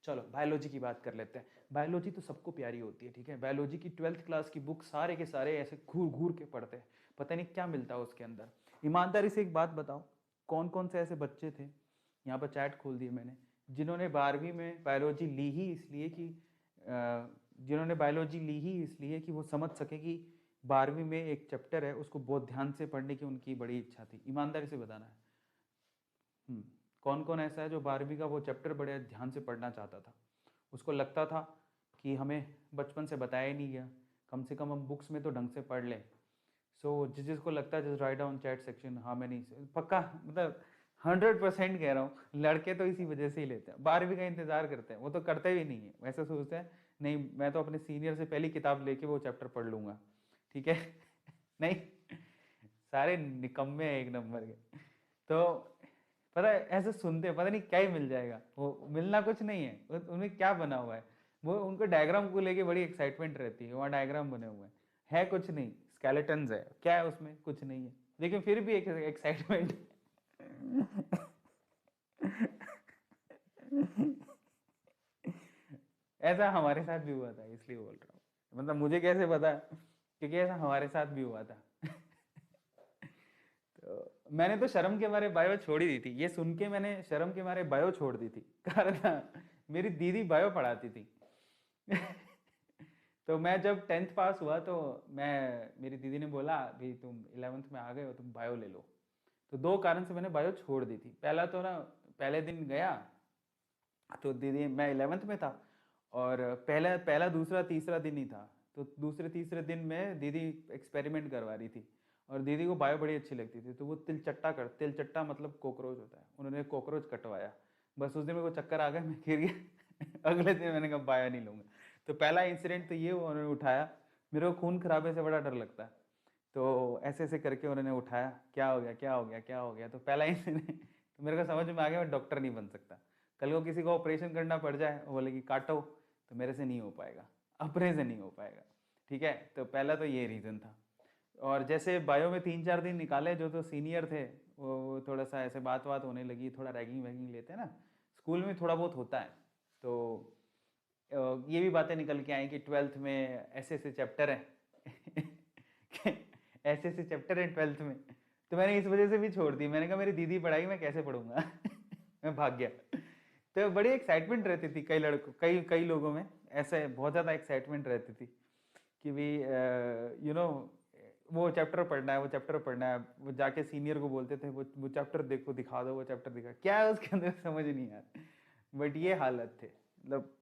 चलो बायोलॉजी की बात कर लेते हैं। बायोलॉजी तो सबको प्यारी होती है, ठीक है। बायोलॉजी की 12th क्लास की बुक सारे के सारे ऐसे घूर घूर के पढ़ते हैं, पता नहीं क्या मिलता है उसके अंदर। ईमानदारी से एक बात बताओ, कौन कौन से ऐसे बच्चे थे, यहाँ पर चैट खोल दिए मैंने, जिन्होंने 12वीं में बायोलॉजी ली ही इसलिए कि जिन्होंने बायोलॉजी ली ही इसलिए कि वो समझ सके कि 12वीं में एक चैप्टर है उसको बहुत ध्यान से पढ़ने की उनकी बड़ी इच्छा थी। ईमानदारी से बताना है। कौन कौन ऐसा है जो 12वीं का वो चैप्टर बड़े ध्यान से पढ़ना चाहता था, उसको लगता था कि हमें बचपन से बताया ही नहीं गया, कम से कम हम बुक्स में तो ढंग से पढ़ लें। सो जिसको लगता है just write down chat section, हाँ मैं नहीं पक्का, मतलब 100% कह रहा हूँ, लड़के तो इसी वजह से ही लेते हैं, 12वीं का इंतजार करते हैं, वो तो करते भी नहीं है, वैसे सोचते हैं नहीं मैं तो अपने सीनियर से पहली किताब लेके वो चैप्टर पढ़ लूंगा, ठीक है। नहीं, सारे निकम्मे हैं एक नंबर के। तो पता है ऐसे सुनते हैं, पता नहीं क्या ही मिल जाएगा, वो मिलना कुछ नहीं है, उनमें क्या बना हुआ है, वो उनको डायग्राम को लेके बड़ी एक्साइटमेंट रहती है, वहाँ डायग्राम बने हुए हैं, है कुछ नहीं, स्केलेटन्स है, क्या है उसमें, कुछ नहीं है, लेकिन फिर भी एक एक्साइटमेंट। ऐसा हमारे साथ भी हुआ था, इसलिए बोल रहा हूँ, मतलब मुझे कैसे पता, क्योंकि ऐसा हमारे साथ भी हुआ था। तो मैंने तो शर्म के मारे बायो छोड़ ही दी थी, ये सुन के मैंने शर्म के मारे बायो छोड़ दी थी, कारण मेरी दीदी बायो पढ़ाती थी। तो मैं जब 10th पास हुआ तो मेरी दीदी ने बोला भाई तुम 11th में आ गए हो, तुम बायो ले लो। तो दो कारण से मैंने बायो छोड़ दी थी। पहला तो ना, पहले दिन गया तो दीदी, मैं 11th में था और पहला पहला दूसरा तीसरा दिन ही था, तो दूसरे तीसरे दिन में दीदी एक्सपेरिमेंट करवा रही थी और दीदी को बायो बड़ी अच्छी लगती थी, तो वो तिलचट्टा मतलब कॉकरोच होता है, उन्होंने कॉकरोच कटवाया। बस उस दिन मेरे को चक्कर आ गया, मैं गिर गया। अगले दिन मैंने कहा बायो नहीं लूंगा। तो पहला इंसिडेंट तो ये हुआ, उन्होंने उठाया, मेरे को खून खराबे से बड़ा डर लगता है, तो ऐसे ऐसे करके उन्होंने उठाया, क्या हो गया क्या हो गया क्या हो गया, तो पहला इंसिडेंट तो मेरे को समझ में आ गया मैं डॉक्टर नहीं बन सकता, कल को किसी को ऑपरेशन करना पड़ जाए, वो बोले कि काटो, तो मेरे से नहीं हो पाएगा, अपने से नहीं हो पाएगा, ठीक है। तो पहला तो ये रीज़न था। और जैसे बायो में 3-4 दिन निकाले, जो तो सीनियर थे वो थोड़ा सा ऐसे बात बात होने लगी, थोड़ा रैगिंग वैगिंग लेते हैं ना, स्कूल में थोड़ा बहुत होता है, तो ये भी बातें निकल के आई कि 12th में ऐसे ऐसे चैप्टर हैं। ऐसे ऐसे चैप्टर हैं 12th में, तो मैंने इस वजह से भी छोड़ दी, मैंने कहा मेरी दीदी पढ़ाई मैं कैसे पढ़ूंगा। मैं भाग गया। तो बड़ी एक्साइटमेंट रहती थी, कई लड़कों कई कई लोगों में ऐसे बहुत ज़्यादा एक्साइटमेंट रहती थी कि भी यू नो वो चैप्टर पढ़ना है, वो चैप्टर पढ़ना है, वो जाके सीनियर को बोलते थे वो चैप्टर देखो, दिखा दो वो चैप्टर, दिखा क्या है उसके अंदर, समझ नहीं यार, बट ये हालत थे, मतलब